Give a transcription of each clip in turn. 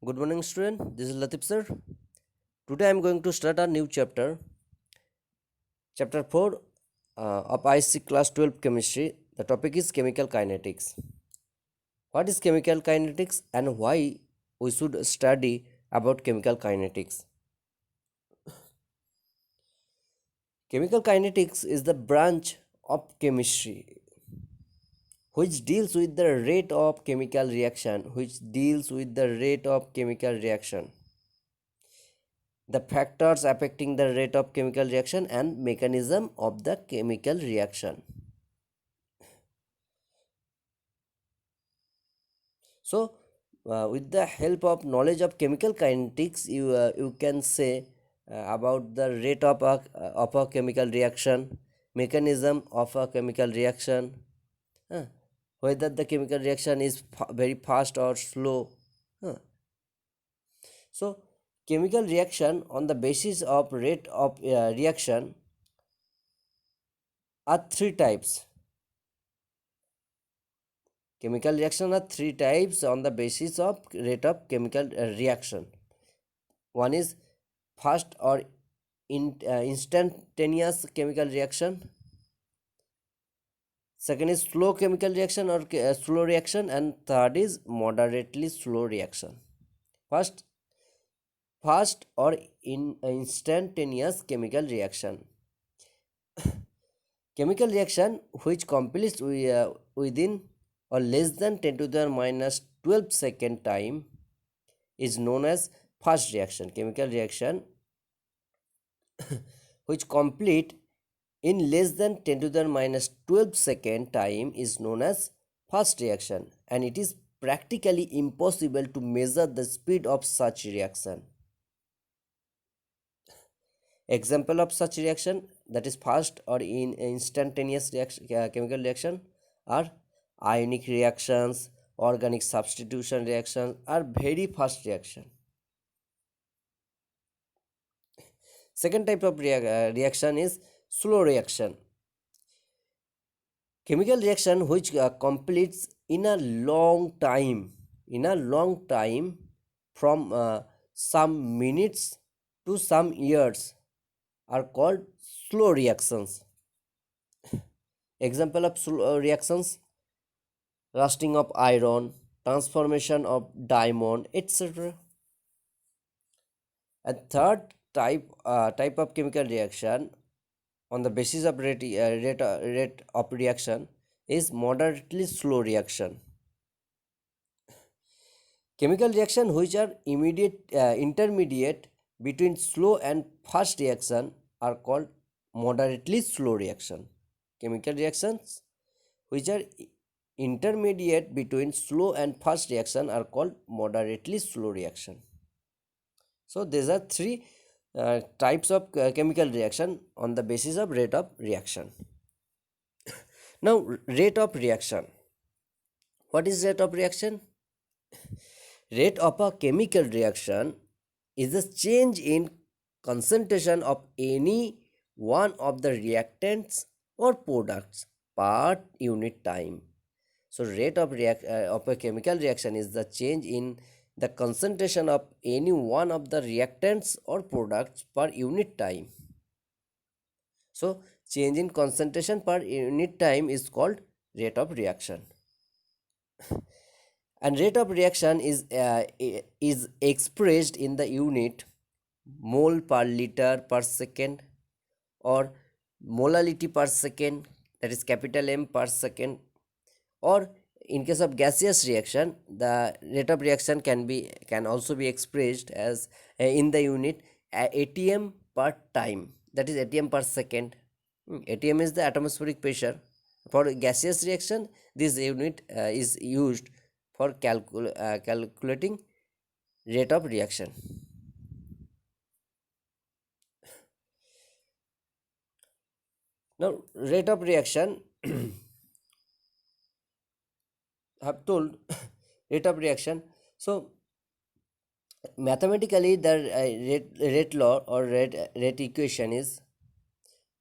Good morning, student. This is Latif sir. Today I am going to start a new chapter, chapter 4 of IC class 12 chemistry. The topic is chemical kinetics. What is chemical kinetics and why we should study about chemical kinetics? Chemical kinetics is the branch of chemistry which deals with the rate of chemical reaction, the factors affecting the rate of chemical reaction and mechanism of the chemical reaction. So with the help of knowledge of chemical kinetics, you can say about the rate of a chemical reaction, mechanism of a chemical reaction, uh, whether the chemical reaction is very fast or slow. uh. So chemical reaction on the basis of rate of reaction are three types. Chemical reaction are three types on the basis of rate of chemical reaction. One is fast or instantaneous chemical reaction. Second is slow chemical reaction or slow reaction, and third is moderately slow reaction. First, fast or instantaneous chemical reaction. Chemical reaction which completes within or less than 10 to the minus 12 second time is known as fast reaction. Chemical reaction which complete in less than 10 to the minus 12 second time is known as fast reaction, and it is practically impossible to measure the speed of such reaction. Example of such reaction, that is fast or instantaneous reaction, chemical reaction, are ionic reactions, organic substitution reactions are very fast reaction. Second type of reaction is slow reaction. Chemical reaction which completes in a long time, from some minutes to some years are called slow reactions. Example of slow reactions: rusting of iron, transformation of diamond, etc. And third type of chemical reaction on the basis of rate of reaction is moderately slow reaction. Chemical reaction which are intermediate between slow and fast reaction are called moderately slow reaction. Chemical reactions which are intermediate between slow and fast reaction are called moderately slow reaction. So these are three types of chemical reaction on the basis of rate of reaction. Now, rate of reaction. What is rate of reaction? Rate of a chemical reaction is the change in concentration of any one of the reactants or products per unit time. So rate of a chemical reaction is the change in the concentration of any one of the reactants or products per unit time. So change in concentration per unit time is called rate of reaction. And rate of reaction is expressed in the unit mole per liter per second, or molality per second, that is capital M per second, or in case of gaseous reaction the rate of reaction can also be expressed as in the unit atm per time, that is atm per second. Atm is the atmospheric pressure. For gaseous reaction this unit is used for calculating rate of reaction. Now rate of reaction have told rate of reaction. So mathematically the rate law or rate equation is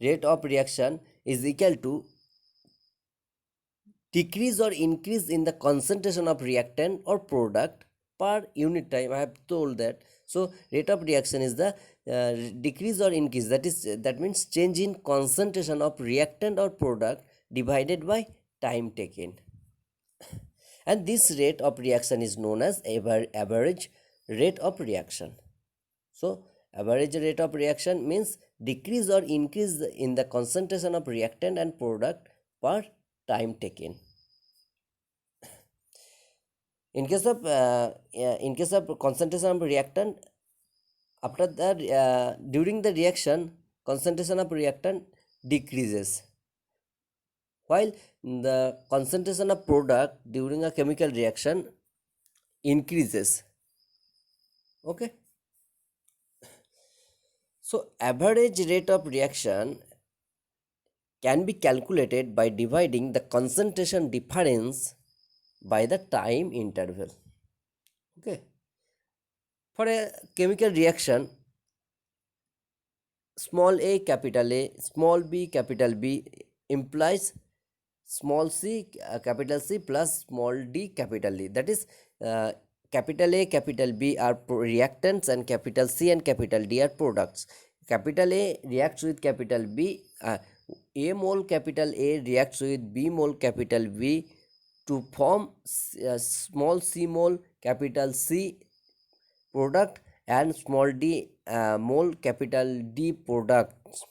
rate of reaction is equal to decrease or increase in the concentration of reactant or product per unit time. I have told that. So rate of reaction is the decrease or increase, that means change in concentration of reactant or product divided by time taken, and this rate of reaction is known as average rate of reaction. So average rate of reaction means decrease or increase in the concentration of reactant and product per time taken. In case of concentration of reactant, after that during the reaction concentration of reactant decreases, while the concentration of product during a chemical reaction increases. Okay, so average rate of reaction can be calculated by dividing the concentration difference by the time interval. Okay, for a chemical reaction, small a capital A, small b capital B implies small c capital C plus small d capital D. That is, capital A capital B are reactants and capital C and capital D are products. Capital A reacts with capital B, A mole capital A reacts with B mole capital B to form small c mole capital C product and small d mole capital D products.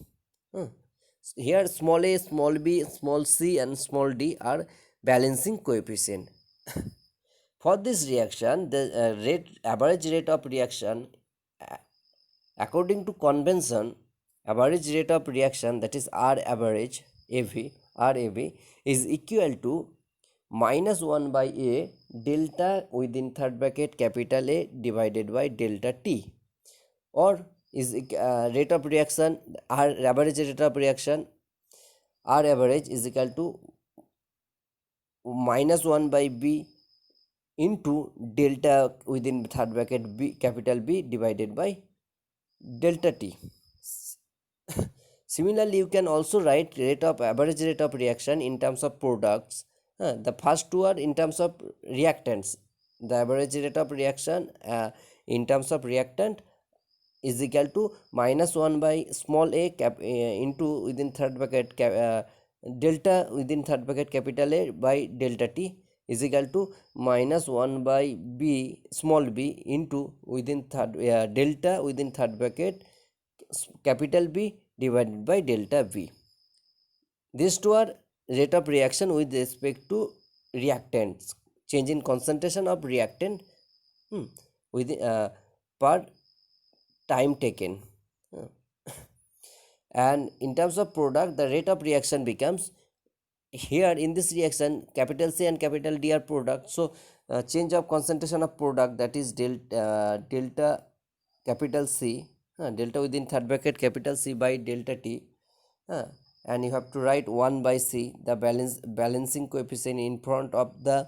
Here small a, small b, small c and small d are balancing coefficient. For this reaction, the average rate of reaction, according to convention, average rate of reaction, that is R average RAV, is equal to minus 1 by A delta within third bracket capital A divided by delta T, or is rate of reaction, R average rate of reaction R average is equal to minus 1 by B into delta within third bracket B capital B divided by delta T. Similarly, you can also write average rate of reaction in terms of products. The first two are in terms of reactants. The average rate of reaction in terms of reactant is equal to minus 1 by small a into within third bracket delta within third bracket capital A by delta T is equal to minus 1 by b small b into within third delta within third bracket capital B divided by delta V. These two are rate of reaction with respect to reactants, change in concentration of reactant with per time taken. And in terms of product, the rate of reaction becomes, here in this reaction capital C and capital D are product, so change of concentration of product, that is delta capital C, delta within third bracket capital C by delta T, and you have to write 1 by C, the balancing coefficient in front of the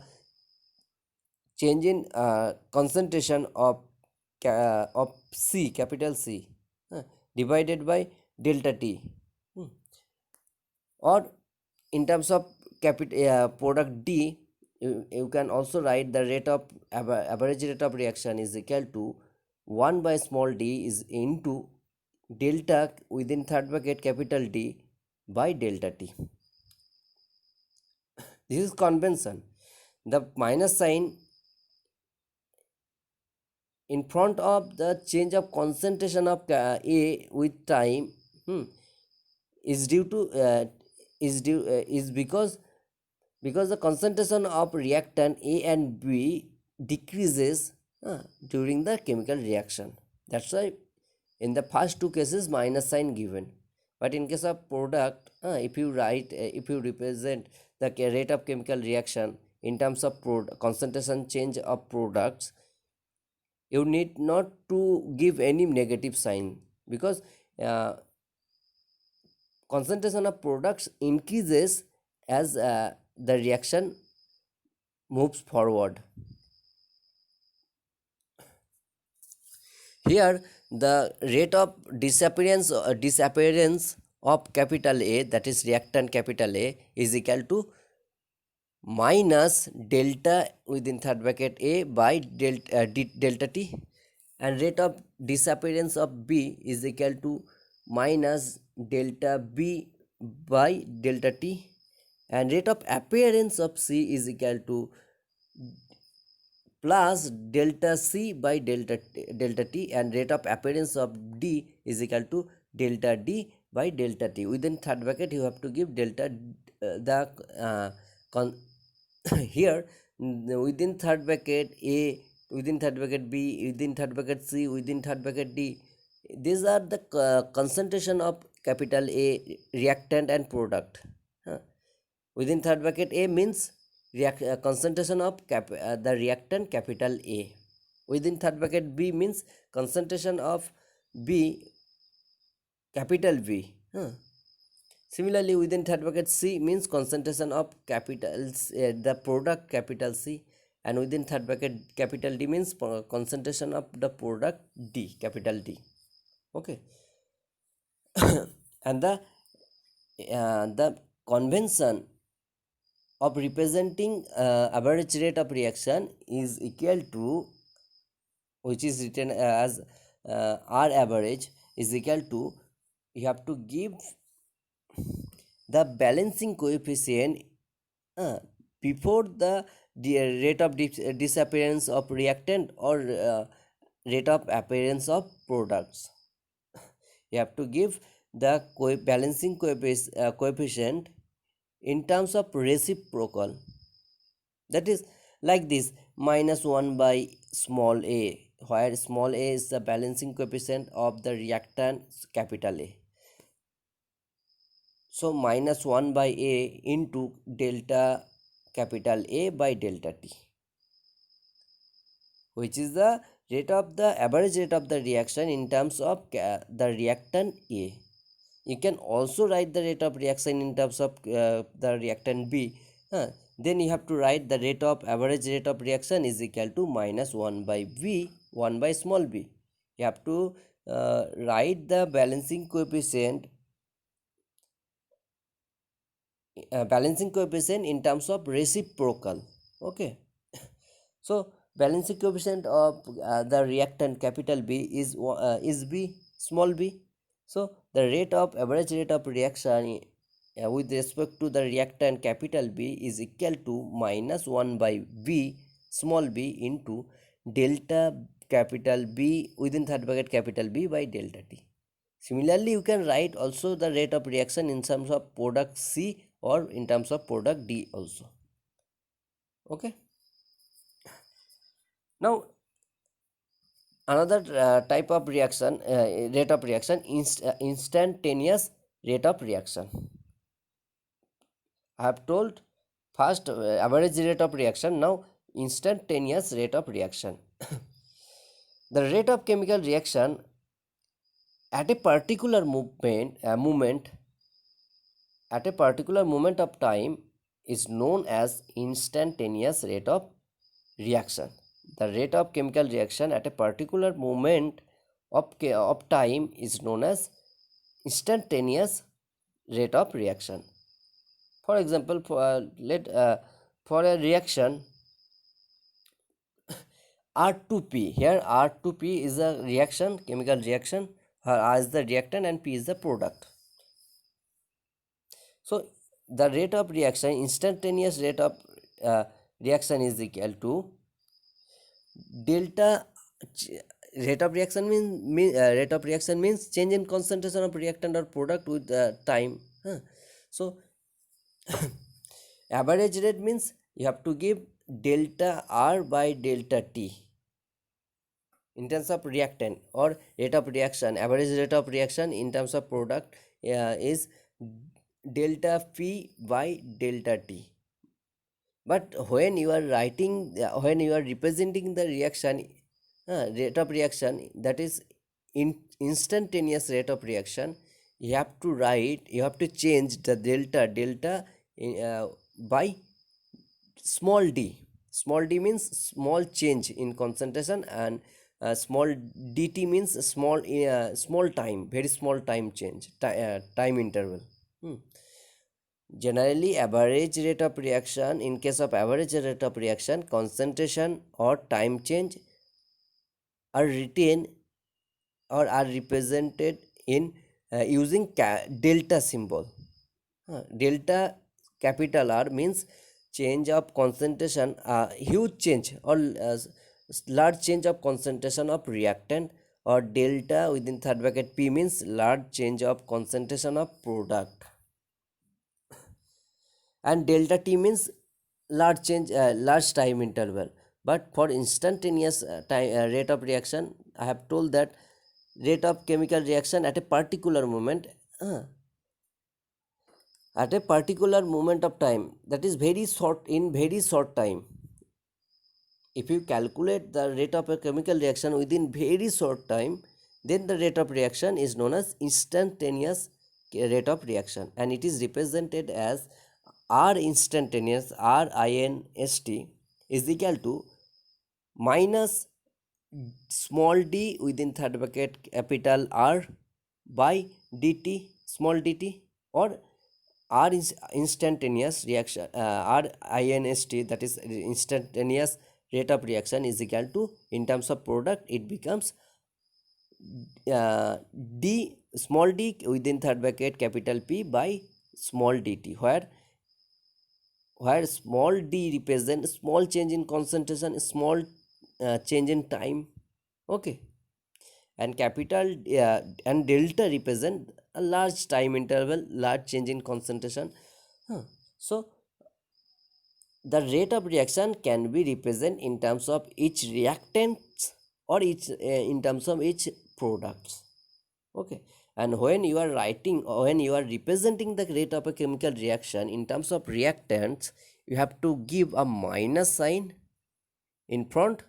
change in concentration of C capital C divided by delta T, or in terms of product D, you can also write the rate of average rate of reaction is equal to 1 by small d is into delta within third bracket capital D by delta T. This is convention. The minus sign in front of the change of concentration of A with time is due to is because the concentration of reactant A and B decreases during the chemical reaction. That's why in the first two cases minus sign given, but in case of product, if you represent the rate of chemical reaction in terms of concentration change of products, you need not to give any negative sign, because concentration of products increases as the reaction moves forward. Here the rate of disappearance of capital A, that is reactant capital A, is equal to minus delta within third bracket A by delta T, and rate of disappearance of B is equal to minus delta B by delta T, and rate of appearance of C is equal to plus delta C by delta T, and rate of appearance of D is equal to delta D by delta T. Within third bracket you have to give delta the con here within third bracket A, within third bracket B, within third bracket C, within third bracket D, these are the concentration of capital A reactant and product. Within third bracket A means concentration of the reactant capital A. Within third bracket B means concentration of B capital B. Similarly, within third bracket C means concentration of capitals the product capital C, and within third bracket capital D means concentration of the product D capital D. Okay. And the convention of representing average rate of reaction is equal to, which is written as R average is equal to, you have to give the balancing coefficient before the rate of disappearance of reactant or rate of appearance of products. You have to give the balancing coefficient in terms of reciprocal, that is like this, minus 1 by small a, where small a is the balancing coefficient of the reactant capital A. So minus 1 by a into delta capital A by delta T, which is the rate of the average rate of the reaction in terms of the reactant A. You can also write the rate of reaction in terms of the reactant B. Then you have to write the rate of average rate of reaction is equal to minus 1 by V, 1 by small b. You have to write the balancing coefficient in terms of reciprocal. Okay. So balancing coefficient of the reactant capital B is B, small b. So the rate of average rate of reaction with respect to the reactant capital B is equal to minus 1 by V small b into delta capital B within third bracket capital B by delta T. Similarly, you can write also the rate of reaction in terms of product C or in terms of product D also. Okay. Now another type of reaction, rate of reaction, instantaneous rate of reaction. I have told first average rate of reaction, now instantaneous rate of reaction. The rate of chemical reaction at a particular moment at a particular moment of time is known as instantaneous rate of reaction. The rate of chemical reaction at a particular moment of time is known as instantaneous rate of reaction. For example, for a reaction R2P, here R2P is a reaction, chemical reaction, R is the reactant and P is the product. So the rate of reaction, instantaneous rate of reaction is equal to delta rate of reaction means change in concentration of reactant or product with time. So average rate means you have to give delta R by delta T in terms of reactant, or rate of reaction, average rate of reaction in terms of product is delta P by delta T. But when you are writing, when you are representing the reaction, rate of reaction, that is instantaneous rate of reaction, you have to write, you have to change the delta by small d. Small d means small change in concentration, and small dt means small time, very small time change, time interval. Generally, average rate of reaction, in case of average rate of reaction, concentration or time change are written or are represented in using delta symbol. Delta capital R means change of concentration, huge change or large change of concentration of reactant, or delta within third bracket P means large change of concentration of product, and delta T means large change, large time interval. But for instantaneous time, rate of reaction, I have told that rate of chemical reaction at a particular moment, at a particular moment of time, that is very short, in very short time. If you calculate the rate of a chemical reaction within very short time, then the rate of reaction is known as instantaneous rate of reaction, and it is represented as R instantaneous, RINST, is equal to minus small d within third bracket capital R by dt small dt, or R is instantaneous reaction, RINST, that is instantaneous rate of reaction, is equal to, in terms of product, it becomes d small d within third bracket capital P by small dt, where small d represent small change in concentration, small change in time. Okay, and capital and delta represent a large time interval, large change in concentration. So the rate of reaction can be represented in terms of each reactant or each in terms of each products. Okay, and when you are writing or when you are representing the rate of a chemical reaction in terms of reactants, you have to give a minus sign in front,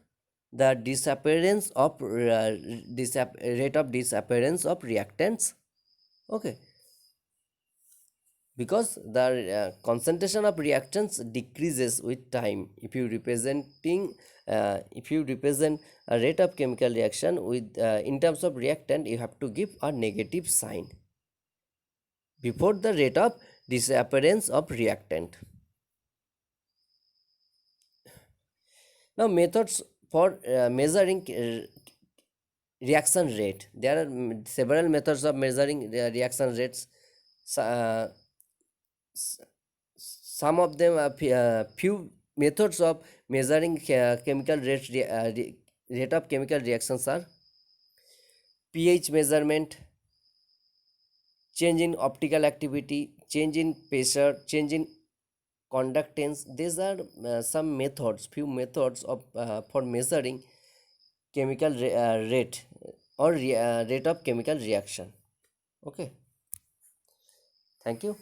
the disappearance of rate of disappearance of reactants. Okay, because the concentration of reactants decreases with time. If you represent a rate of chemical reaction with in terms of reactant, you have to give a negative sign before the rate of disappearance of reactant. Now, methods for measuring reaction rate. There are several methods of measuring reaction rates. Uh, some of them are few methods of measuring chemical rate of chemical reactions are pH measurement, change in optical activity, change in pressure, change in conductance. These are some methods, few methods of for measuring chemical rate or rate of chemical reaction. Okay, thank you.